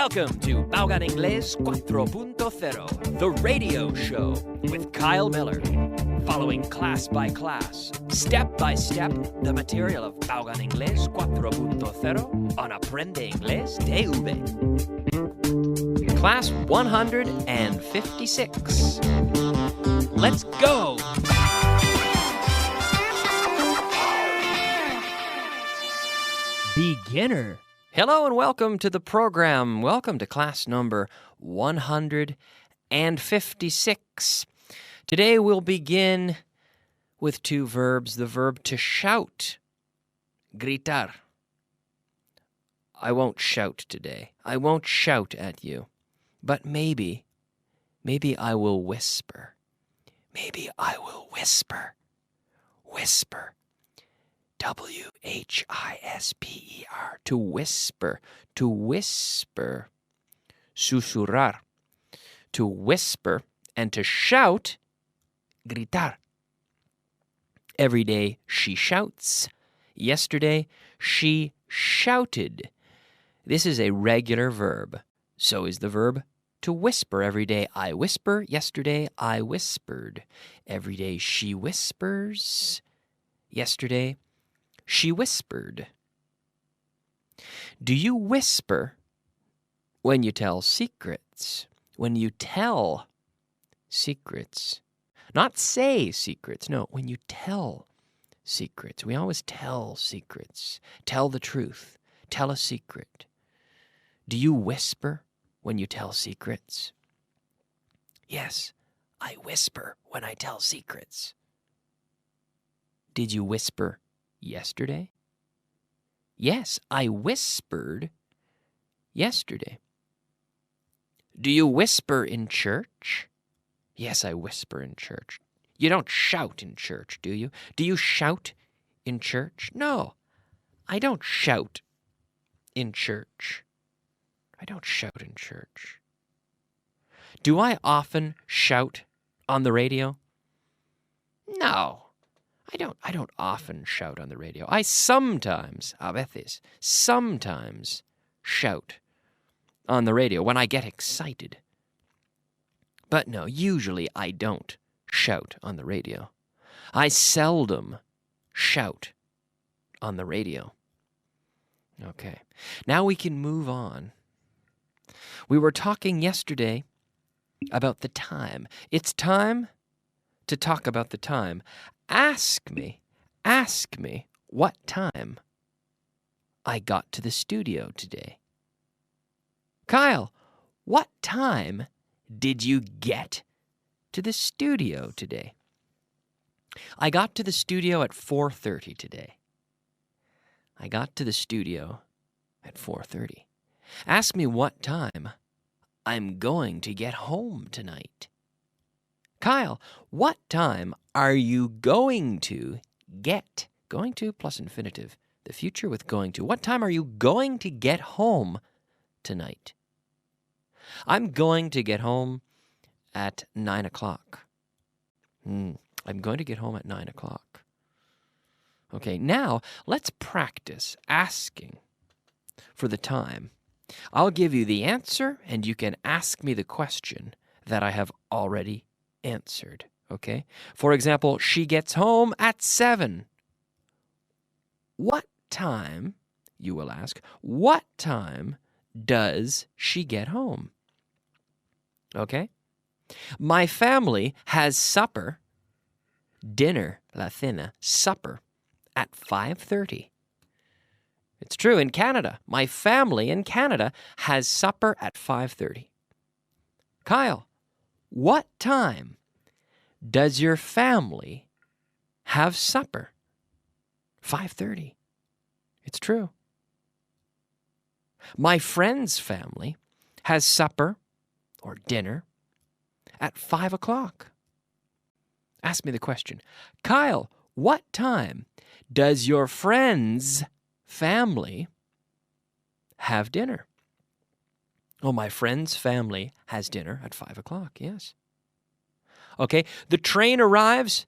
Welcome to Básico Inglés 4.0, the radio show with Kyle Miller. Following class by class, step by step, the material of Básico Inglés 4.0 on Aprende Inglés TV. Class 156. Let's go! Beginner. Hello and welcome to the program. Welcome to class number 156. Today we'll begin with two verbs. The verb to shout, gritar. I won't shout today. I won't shout at you. But maybe I will whisper. Maybe I will whisper. Whisper. W-H-I-S-P-E-R. To whisper. To whisper. Susurrar. To whisper. And to shout, gritar. Every day she shouts. Yesterday she shouted. This is a regular verb. So is the verb to whisper. Every day I whisper. Yesterday I whispered. Every day she whispers. Yesterday she whispered. Do you whisper when you tell secrets? When you tell secrets. Not say secrets. No, when you tell secrets. We always tell secrets. Tell the truth. Tell a secret. Do you whisper when you tell secrets? Yes, I whisper when I tell secrets. Did you whisper yesterday? Yes, I whispered yesterday. Do you whisper in church? Yes, I whisper in church. You don't shout in church, do you? Do you shout in church? No, I don't shout in church. I don't shout in church. Do I often shout on the radio? No. I don't often shout on the radio. I sometimes, a veces, sometimes shout on the radio when I get excited. But no, usually I don't shout on the radio. I seldom shout on the radio. Okay, now we can move on. We were talking yesterday about the time. It's time to talk about the time. Ask me what time I got to the studio today. Kyle, what time did you get to the studio today? I got to the studio at 4:30 today. I got to the studio at 4:30. Ask me what time I'm going to get home tonight. Kyle, what time are you going to get? Going to plus infinitive. The future with going to. What time are you going to get home tonight? I'm going to get home at 9 o'clock. I'm going to get home at 9 o'clock. Okay, now let's practice asking for the time. I'll give you the answer, and you can ask me the question that I have already answered, okay? For example, she gets home at 7. What time, you will ask, what time does she get home? Okay? My family has supper, dinner, la cena, supper, at 5:30. It's true, in Canada. My family in Canada has supper at 5:30. Kyle, what time does your family have supper? 5:30. It's true. My friend's family has supper or dinner at 5 o'clock. Ask me the question. Kyle, what time does your friend's family have dinner? Oh, my friend's family has dinner at 5 o'clock, yes. Okay, the train arrives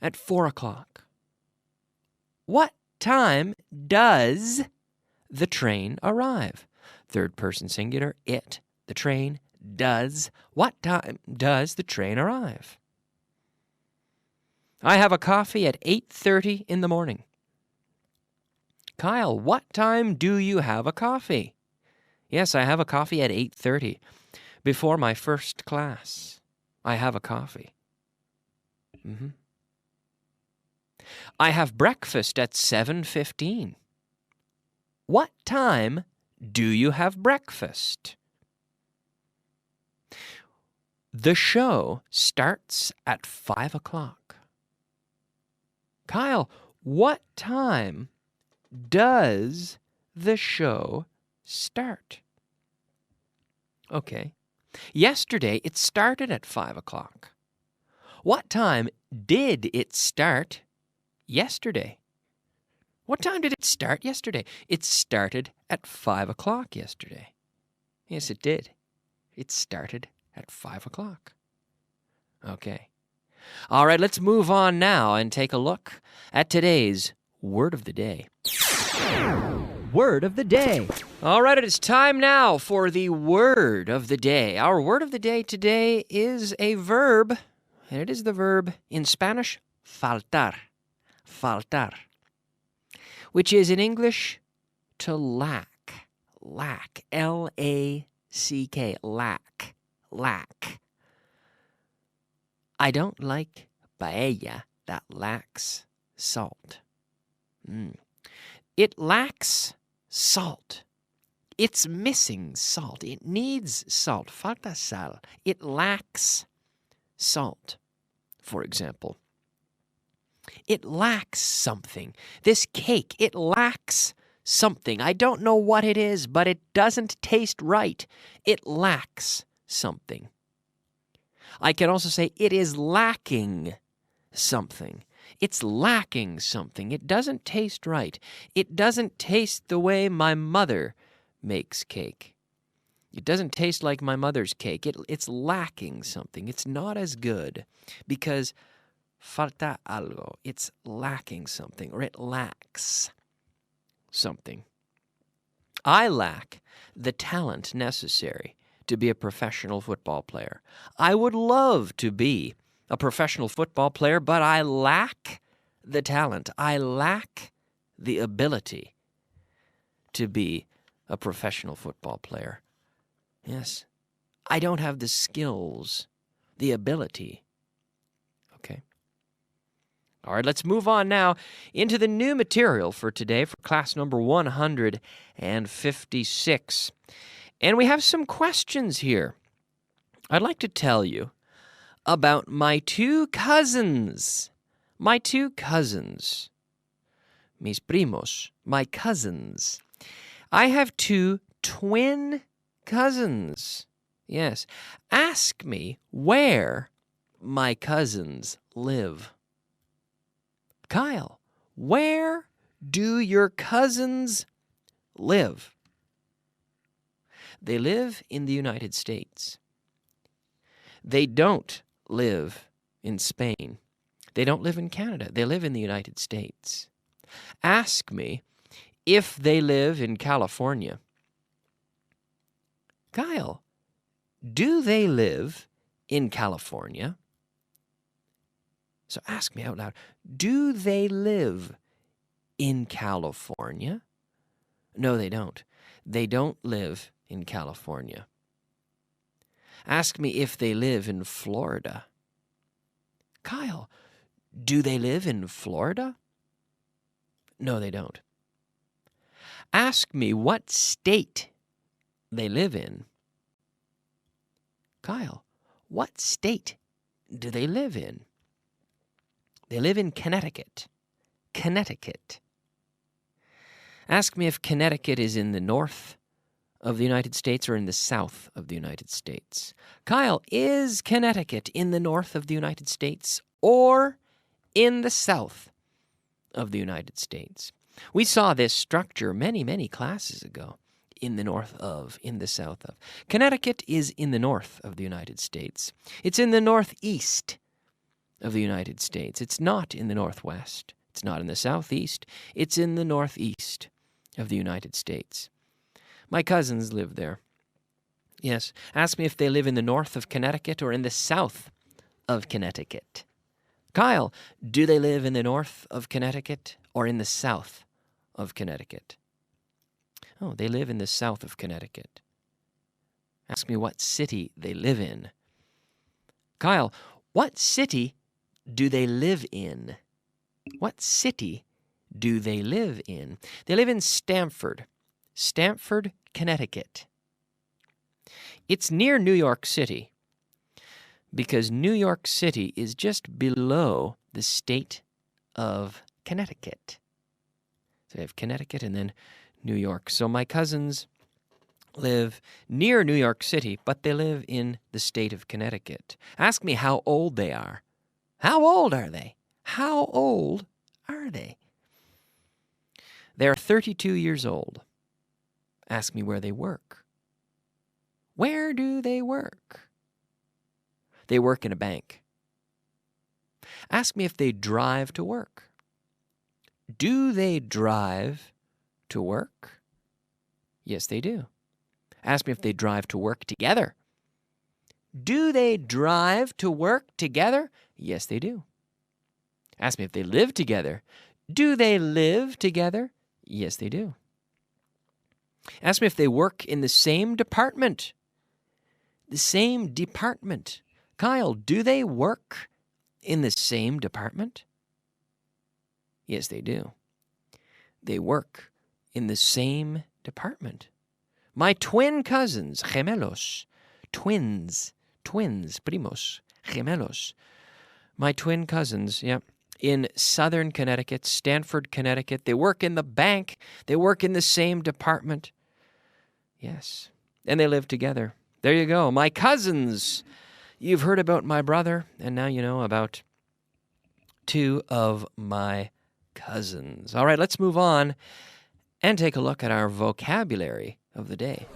at 4 o'clock. What time does the train arrive? Third person singular, it, the train, does. What time does the train arrive? I have a coffee at 8:30 in the morning. Kyle, what time do you have a coffee? Yes, I have a coffee at 8:30. Before my first class, I have a coffee. I have breakfast at 7:15. What time do you have breakfast? The show starts at 5 o'clock. Kyle, what time does the show start? Okay. Yesterday, it started at 5 o'clock. What time did it start yesterday? What time did it start yesterday? It started at 5 o'clock yesterday. Yes, it did. It started at 5 o'clock. Okay. All right, let's move on now and take a look at today's Word of the Day. Word of the Day. All right, it is time now for the Word of the Day. Our Word of the Day today is a verb, and it is the verb in Spanish, faltar. Faltar. Which is in English, to lack. Lack. L-A-C-K. Lack. Lack. I don't like paella that lacks salt. It lacks salt. It's missing salt. It needs salt. Falta sal. It lacks salt. For example, it lacks something. This cake, it lacks something. I don't know what it is, but it doesn't taste right. It lacks something. I can also say it is lacking something. It's lacking something. It doesn't taste right. It doesn't taste the way my mother makes cake. It doesn't taste like my mother's cake. It's lacking something. It's not as good because falta algo. It's lacking something, or it lacks something. I lack the talent necessary to be a professional football player. I would love to be a professional football player, but I lack the talent. I lack the ability to be a professional football player. Yes, I don't have the skills, the ability. Okay. All right, let's move on now into the new material for today for class number 156. And we have some questions here. I'd like to tell you about my two cousins. My two cousins. Mis primos. My cousins. I have two twin cousins. Yes. Ask me where my cousins live. Kyle, where do your cousins live? They live in the United States. They don't live in Spain. They don't live in Canada. They live in the United States. Ask me if they live in California. Kyle, do they live in California? So ask me out loud, do they live in California? No, they don't. They don't live in California. Ask me if they live in Florida. Kyle, do they live in Florida? No, they don't. Ask me what state they live in. Kyle, what state do they live in? They live in Connecticut. Connecticut. Ask me if Connecticut is in the north of the United States or in the south of the United States. Kyle, is Connecticut in the north of the United States or in the south of the United States? We saw this structure many, many classes ago. In the north of, in the south of. Connecticut is in the north of the United States. It's in the northeast of the United States. It's not in the northwest. It's not in the southeast. It's in the northeast of the United States. My cousins live there. Yes. Ask me if they live in the north of Connecticut or in the south of Connecticut. Kyle, do they live in the north of Connecticut or in the south of Connecticut? Oh, they live in the south of Connecticut. Ask me what city they live in. Kyle, what city do they live in? What city do they live in? They live in Stamford, Connecticut. It's near New York City because New York City is just below the state of Connecticut. So we have Connecticut and then New York. So my cousins live near New York City, but they live in the state of Connecticut. Ask me how old they are. How old are they? How old are they? They're 32 years old. Ask me where they work. Where do they work? They work in a bank. Ask me if they drive to work. Do they drive to work? Yes, they do. Ask me if they drive to work together. Do they drive to work together? Yes, they do. Ask me if they live together. Do they live together? Yes, they do. Ask me if they work in the same department. The same department. Kyle, do they work in the same department? Yes, they do. They work in the same department. My twin cousins, gemelos, twins, primos, gemelos. My twin cousins, in southern Connecticut, Stamford, Connecticut. They work in the bank. They work in the same department. Yes, and they live together. There you go. My cousins. You've heard about my brother, and now you know about two of my cousins. All right, let's move on and take a look at our vocabulary of the day.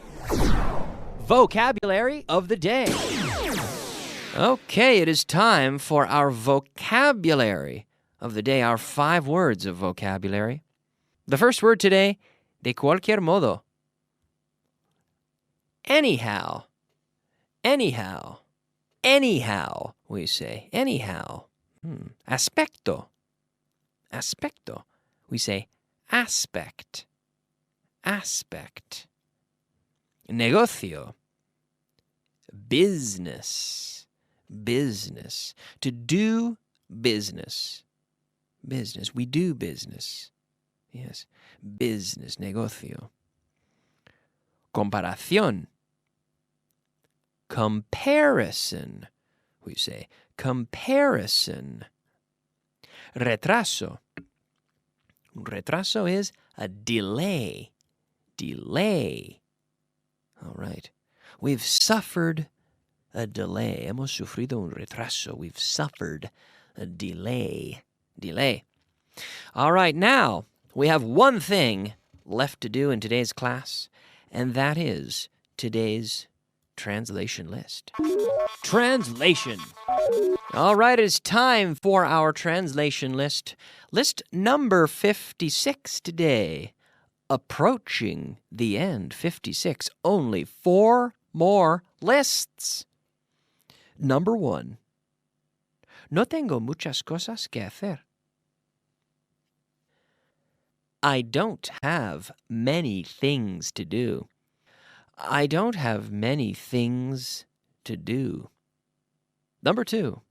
Vocabulary of the day. Okay, it is time for our vocabulary of the day, our 5 words of vocabulary. The first word today, de cualquier modo. Anyhow, we say, anyhow. Aspecto, we say, aspect. Negocio, business. To do business. We do business. Yes, business, negocio. Comparación. Comparison. We say comparison. Retraso. Retraso is a delay. All right. We've suffered a delay. Hemos sufrido un retraso. We've suffered a delay. All right, now we have one thing left to do in today's class, and that is today's translation list. Translation. All right, it is time for our translation list. List number 56 today. Approaching the end, 56. Only 4 more lists. Number 1. No tengo muchas cosas que hacer. I don't have many things to do. I don't have many things to do. Number 2.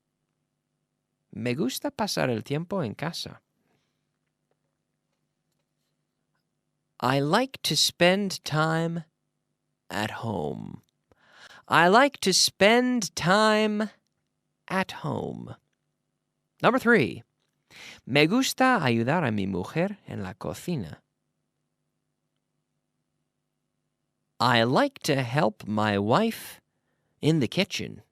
Me gusta pasar el tiempo en casa. I like to spend time at home. I like to spend time at home. Number 3. Me gusta ayudar a mi mujer en la cocina. I like to help my wife in the kitchen.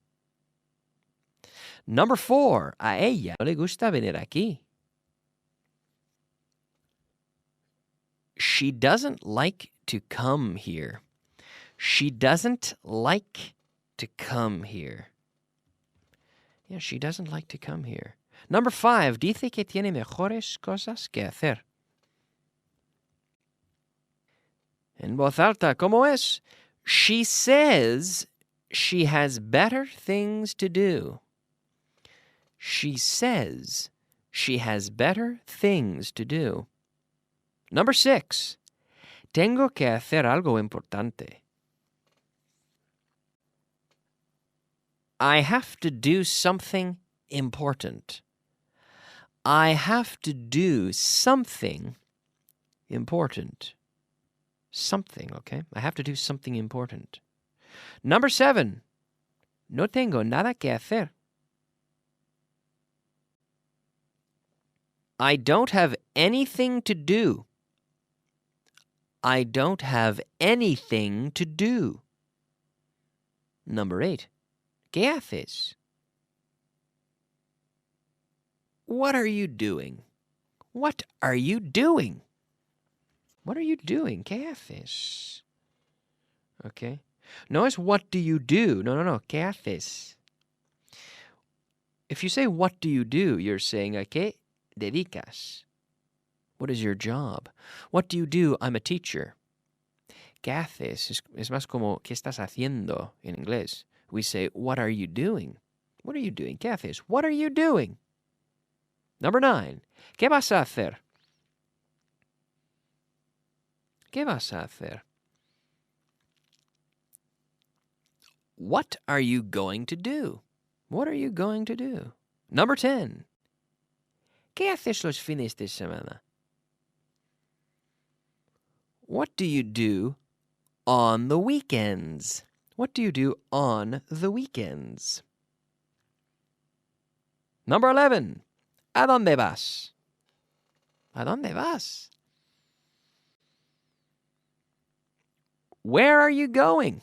Number 4. A ella no le gusta venir aquí. She doesn't like to come here. She doesn't like to come here. Yeah, she doesn't like to come here. Number 5. Dice que tiene mejores cosas que hacer. En voz alta, ¿cómo es? She says she has better things to do. She says she has better things to do. Number 6. Tengo que hacer algo importante. I have to do something important. I have to do something important. Something, okay? I have to do something important. Number 7. No tengo nada que hacer. I don't have anything to do. I don't have anything to do. Number 8. ¿Qué haces? What are you doing? What are you doing? What are you doing? ¿Qué haces? Okay. No es what do you do. No. ¿Qué haces? If you say what do you do, you're saying ¿a qué dedicas? What is your job? What do you do? I'm a teacher. ¿Qué haces? Es más como ¿qué estás haciendo en inglés? We say, what are you doing? What are you doing? ¿Qué haces? What are you doing? Number 9. ¿Qué vas a hacer? ¿Qué vas a hacer? What are you going to do? What are you going to do? Number 10. ¿Qué haces los fines de semana? What do you do on the weekends? What do you do on the weekends? Number 11. ¿A dónde vas? ¿A dónde vas? Where are you going?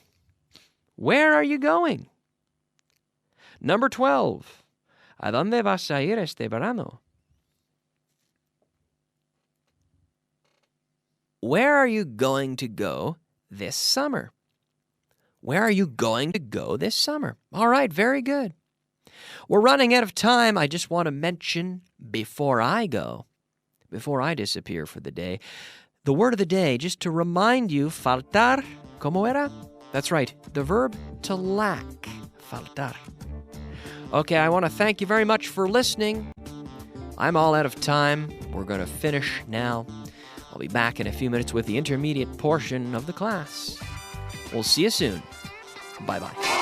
Where are you going? Number 12. ¿A dónde vas a ir este verano? Where are you going to go this summer? Where are you going to go this summer? All right, very good. We're running out of time. I just want to mention before I go, before I disappear for the day, the word of the day, just to remind you, faltar, ¿cómo era? That's right, the verb to lack, faltar. Okay, I want to thank you very much for listening. I'm all out of time. We're going to finish now. I'll be back in a few minutes with the intermediate portion of the class. We'll see you soon. Bye-bye.